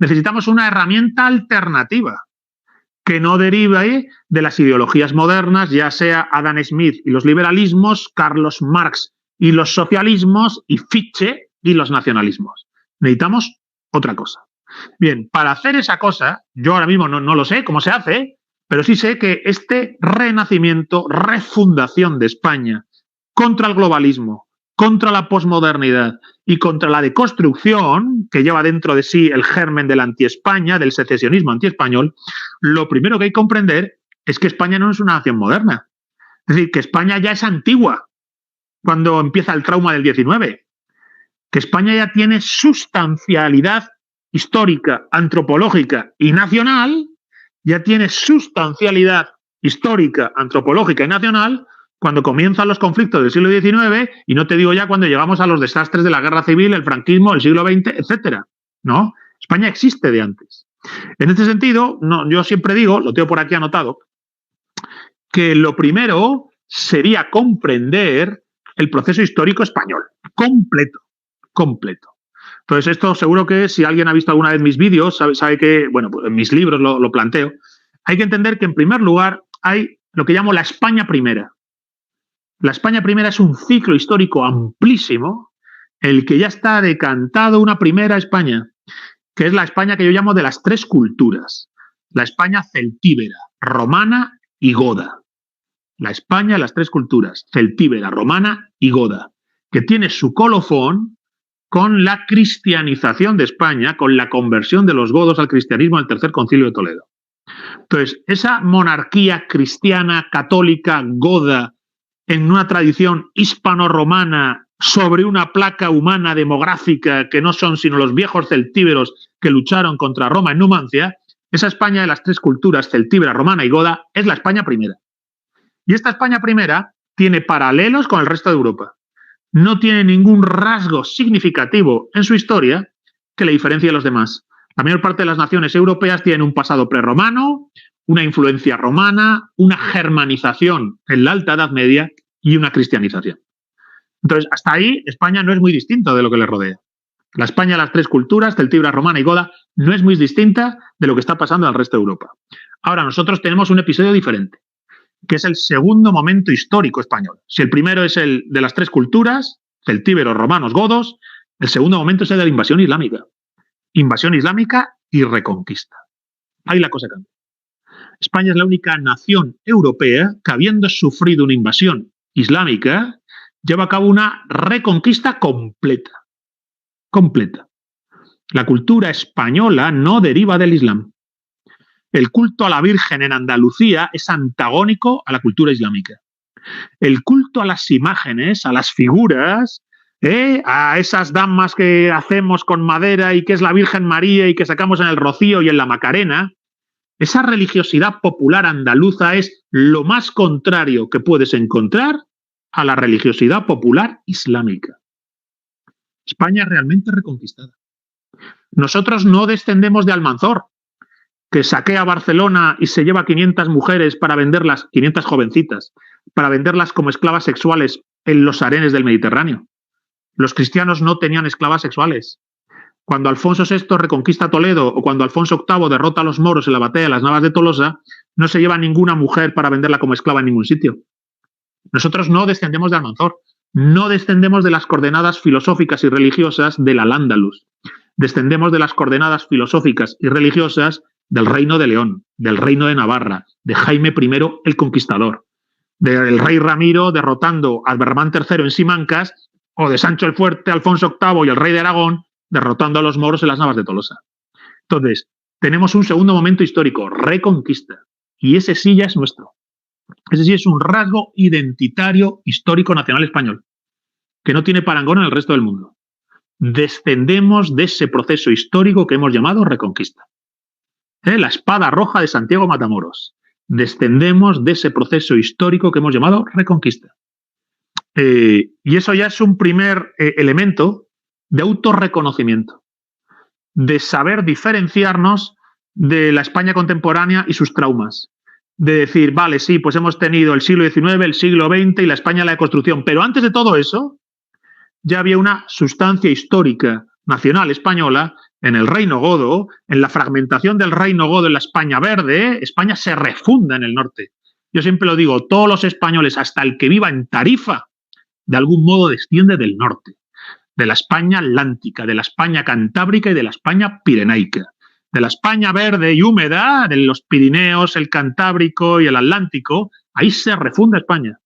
Necesitamos una herramienta alternativa que no derive de las ideologías modernas, ya sea Adam Smith y los liberalismos, Carlos Marx y los socialismos, y Fichte y los nacionalismos. Necesitamos otra cosa. Bien, para hacer esa cosa, yo ahora mismo no lo sé cómo se hace, pero sí sé que este renacimiento, refundación de España contra el globalismo, contra la posmodernidad y contra la deconstrucción, que lleva dentro de sí el germen del anti-España, del secesionismo anti-español, lo primero que hay que comprender es que España no es una nación moderna. Es decir, que España ya es antigua cuando empieza el trauma del 19, que España ya tiene sustancialidad histórica, antropológica y nacional, ya tiene sustancialidad histórica, antropológica y nacional cuando comienzan los conflictos del siglo XIX, y no te digo ya cuando llegamos a los desastres de la guerra civil, el franquismo, el siglo XX, etcétera. ¿No? España existe de antes. En este sentido, yo siempre digo, lo tengo por aquí anotado, que lo primero sería comprender el proceso histórico español, completo. Entonces, esto seguro que si alguien ha visto alguna vez mis vídeos, sabe que, bueno, pues en mis libros lo planteo. Hay que entender que, en primer lugar, hay lo que llamo la España primera. La España primera es un ciclo histórico amplísimo, el que ya está decantado una primera España, que es la España que yo llamo de las tres culturas. La España celtíbera, romana y goda. La España de las tres culturas, celtíbera, romana y goda, que tiene su colofón con la cristianización de España, con la conversión de los godos al cristianismo al Tercer Concilio de Toledo. Entonces, esa monarquía cristiana, católica, goda, en una tradición hispano-romana, sobre una placa humana demográfica que no son sino los viejos celtíberos que lucharon contra Roma en Numancia, esa España de las tres culturas, celtíbera, romana y goda, es la España primera. Y esta España primera tiene paralelos con el resto de Europa. No tiene ningún rasgo significativo en su historia que le diferencie de los demás. La mayor parte de las naciones europeas tienen un pasado prerromano, una influencia romana, una germanización en la Alta Edad Media y una cristianización. Entonces, hasta ahí España no es muy distinta de lo que le rodea. La España de las tres culturas, celtíbera, romana y goda, no es muy distinta de lo que está pasando al resto de Europa. Ahora, nosotros tenemos un episodio diferente, que es el segundo momento histórico español. Si el primero es el de las tres culturas, celtíberos, romanos, godos, el segundo momento es el de la invasión islámica. Invasión islámica y reconquista. Ahí la cosa cambia. España es la única nación europea que, habiendo sufrido una invasión islámica, lleva a cabo una reconquista completa. La cultura española no deriva del Islam. El culto a la Virgen en Andalucía es antagónico a la cultura islámica. El culto a las imágenes, a las figuras, a esas damas que hacemos con madera y que es la Virgen María y que sacamos en el Rocío y en la Macarena, esa religiosidad popular andaluza es lo más contrario que puedes encontrar a la religiosidad popular islámica. España es realmente reconquistada. Nosotros no descendemos de Almanzor, que saquea Barcelona y se lleva 500 mujeres para venderlas, 500 jovencitas, para venderlas como esclavas sexuales en los harenes del Mediterráneo. Los cristianos no tenían esclavas sexuales. Cuando Alfonso VI reconquista Toledo o cuando Alfonso VIII derrota a los moros en la batalla de las Navas de Tolosa, no se lleva ninguna mujer para venderla como esclava en ningún sitio. Nosotros no descendemos de Almanzor, no descendemos de las coordenadas filosóficas y religiosas del Al-Ándalus. Descendemos de las coordenadas filosóficas y religiosas del Reino de León, del Reino de Navarra, de Jaime I el Conquistador, del rey Ramiro derrotando a Albermán III en Simancas, o de Sancho el Fuerte, Alfonso VIII y el rey de Aragón derrotando a los moros en las Navas de Tolosa. Entonces, tenemos un segundo momento histórico, reconquista, y ese sí ya es nuestro. Ese sí es un rasgo identitario histórico nacional español, que no tiene parangón en el resto del mundo. Descendemos de ese proceso histórico que hemos llamado reconquista. La espada roja de Santiago Matamoros. Descendemos de ese proceso histórico que hemos llamado reconquista. Y eso ya es un primer elemento de autorreconocimiento, de saber diferenciarnos de la España contemporánea y sus traumas. De decir, vale, sí, pues hemos tenido el siglo XIX, el siglo XX y la España de la deconstrucción, pero antes de todo eso ya había una sustancia histórica nacional española en el Reino Godo, en la fragmentación del Reino Godo en la España verde, España se refunda en el norte. Yo siempre lo digo, todos los españoles, hasta el que viva en Tarifa, de algún modo desciende del norte, de la España atlántica, de la España cantábrica y de la España pirenaica. De la España verde y húmeda, de los Pirineos, el Cantábrico y el Atlántico, ahí se refunda España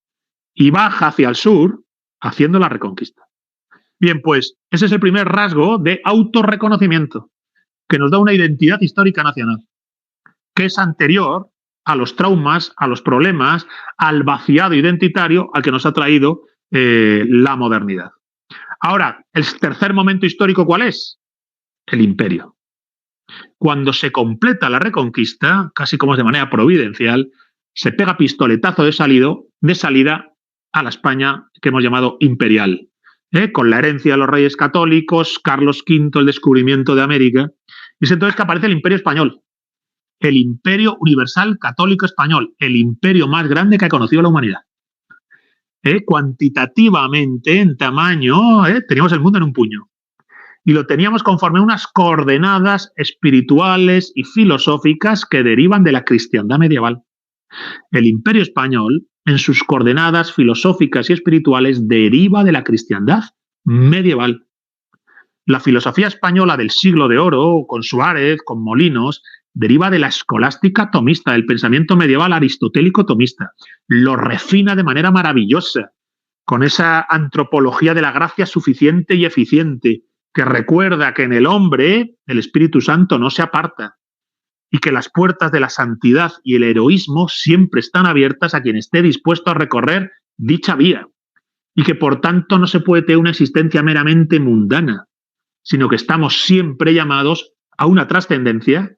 y baja hacia el sur haciendo la reconquista. Bien, pues ese es el primer rasgo de autorreconocimiento que nos da una identidad histórica nacional, que es anterior a los traumas, a los problemas, al vaciado identitario al que nos ha traído la modernidad. Ahora, el tercer momento histórico, ¿cuál es? El imperio. Cuando se completa la reconquista, casi como de manera providencial, se pega pistoletazo de salida a la España que hemos llamado imperial, con la herencia de los reyes católicos, Carlos V, el descubrimiento de América, y es entonces que aparece el imperio español, el imperio universal católico español, el imperio más grande que ha conocido la humanidad. Cuantitativamente, en tamaño, teníamos el mundo en un puño. Y lo teníamos conforme a unas coordenadas espirituales y filosóficas que derivan de la cristiandad medieval. El imperio español, en sus coordenadas filosóficas y espirituales, deriva de la cristiandad medieval. La filosofía española del siglo de oro, con Suárez, con Molinos, deriva de la escolástica tomista, del pensamiento medieval aristotélico tomista. Lo refina de manera maravillosa, con esa antropología de la gracia suficiente y eficiente, que recuerda que en el hombre el Espíritu Santo no se aparta y que las puertas de la santidad y el heroísmo siempre están abiertas a quien esté dispuesto a recorrer dicha vía y que por tanto no se puede tener una existencia meramente mundana, sino que estamos siempre llamados a una trascendencia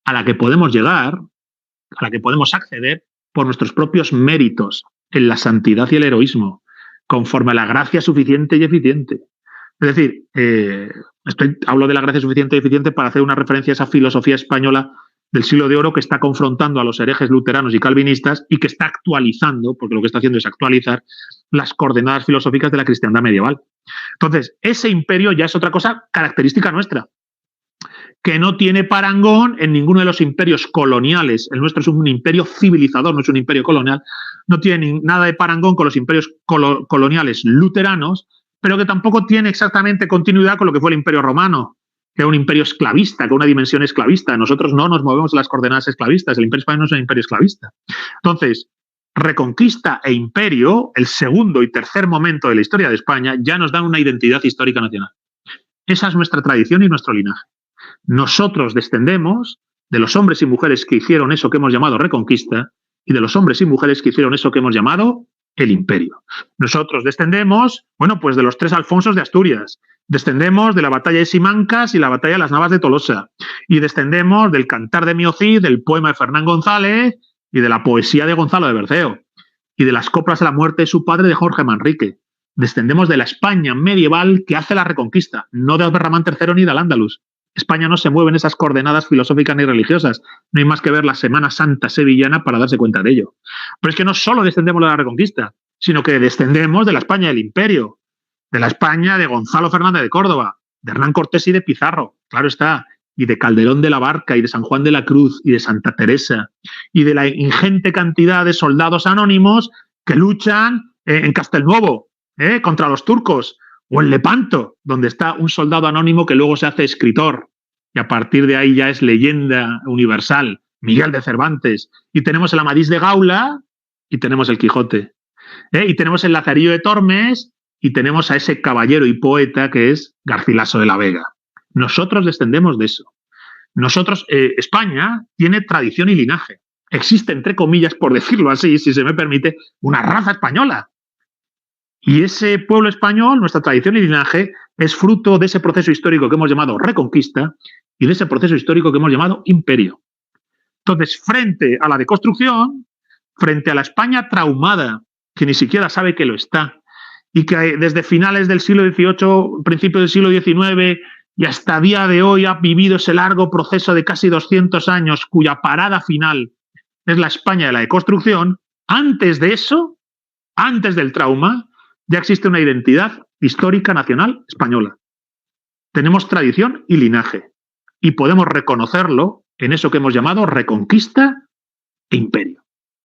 a la que podemos llegar, a la que podemos acceder por nuestros propios méritos en la santidad y el heroísmo, conforme a la gracia suficiente y eficiente. Es decir, hablo de la gracia suficiente y eficiente para hacer una referencia a esa filosofía española del siglo de oro que está confrontando a los herejes luteranos y calvinistas y que está actualizando, porque lo que está haciendo es actualizar las coordenadas filosóficas de la cristiandad medieval. Entonces, ese imperio ya es otra cosa característica nuestra, que no tiene parangón en ninguno de los imperios coloniales. El nuestro es un imperio civilizador, no es un imperio colonial. No tiene nada de parangón con los imperios coloniales luteranos, pero que tampoco tiene exactamente continuidad con lo que fue el Imperio Romano, que era un imperio esclavista, con una dimensión esclavista. Nosotros no nos movemos en las coordenadas esclavistas, el Imperio Español no es un imperio esclavista. Entonces, reconquista e imperio, el segundo y tercer momento de la historia de España, ya nos dan una identidad histórica nacional. Esa es nuestra tradición y nuestro linaje. Nosotros descendemos de los hombres y mujeres que hicieron eso que hemos llamado reconquista y de los hombres y mujeres que hicieron eso que hemos llamado el imperio. Nosotros descendemos, bueno, pues de los 3 Alfonsos de Asturias, descendemos de la batalla de Simancas y la batalla de las Navas de Tolosa, y descendemos del Cantar de Mio Cid, del poema de Fernán González y de la poesía de Gonzalo de Berceo, y de las coplas a la muerte de su padre de Jorge Manrique. Descendemos de la España medieval que hace la reconquista, no de Abderramán III ni de Al-Ándalus. España no se mueve en esas coordenadas filosóficas ni religiosas. No hay más que ver la Semana Santa sevillana para darse cuenta de ello. Pero es que no solo descendemos de la reconquista, sino que descendemos de la España del imperio, de la España de Gonzalo Fernández de Córdoba, de Hernán Cortés y de Pizarro, claro está, y de Calderón de la Barca y de San Juan de la Cruz y de Santa Teresa, y de la ingente cantidad de soldados anónimos que luchan en Castelnuovo contra los turcos, o en Lepanto, donde está un soldado anónimo que luego se hace escritor, y a partir de ahí ya es leyenda universal, Miguel de Cervantes. Y tenemos el Amadís de Gaula, y tenemos el Quijote. Y tenemos el Lazarillo de Tormes, y tenemos a ese caballero y poeta que es Garcilaso de la Vega. Nosotros descendemos de eso. Nosotros, España tiene tradición y linaje. Existe, entre comillas, por decirlo así, si se me permite, una raza española. Y ese pueblo español, nuestra tradición y linaje, es fruto de ese proceso histórico que hemos llamado reconquista y de ese proceso histórico que hemos llamado imperio. Entonces, frente a la deconstrucción, frente a la España traumada, que ni siquiera sabe que lo está, y que desde finales del siglo XVIII, principios del siglo XIX y hasta día de hoy ha vivido ese largo proceso de casi 200 años, cuya parada final es la España de la deconstrucción, antes de eso, antes del trauma, ya existe una identidad histórica nacional española. Tenemos tradición y linaje. y podemos reconocerlo en eso que hemos llamado reconquista e imperio.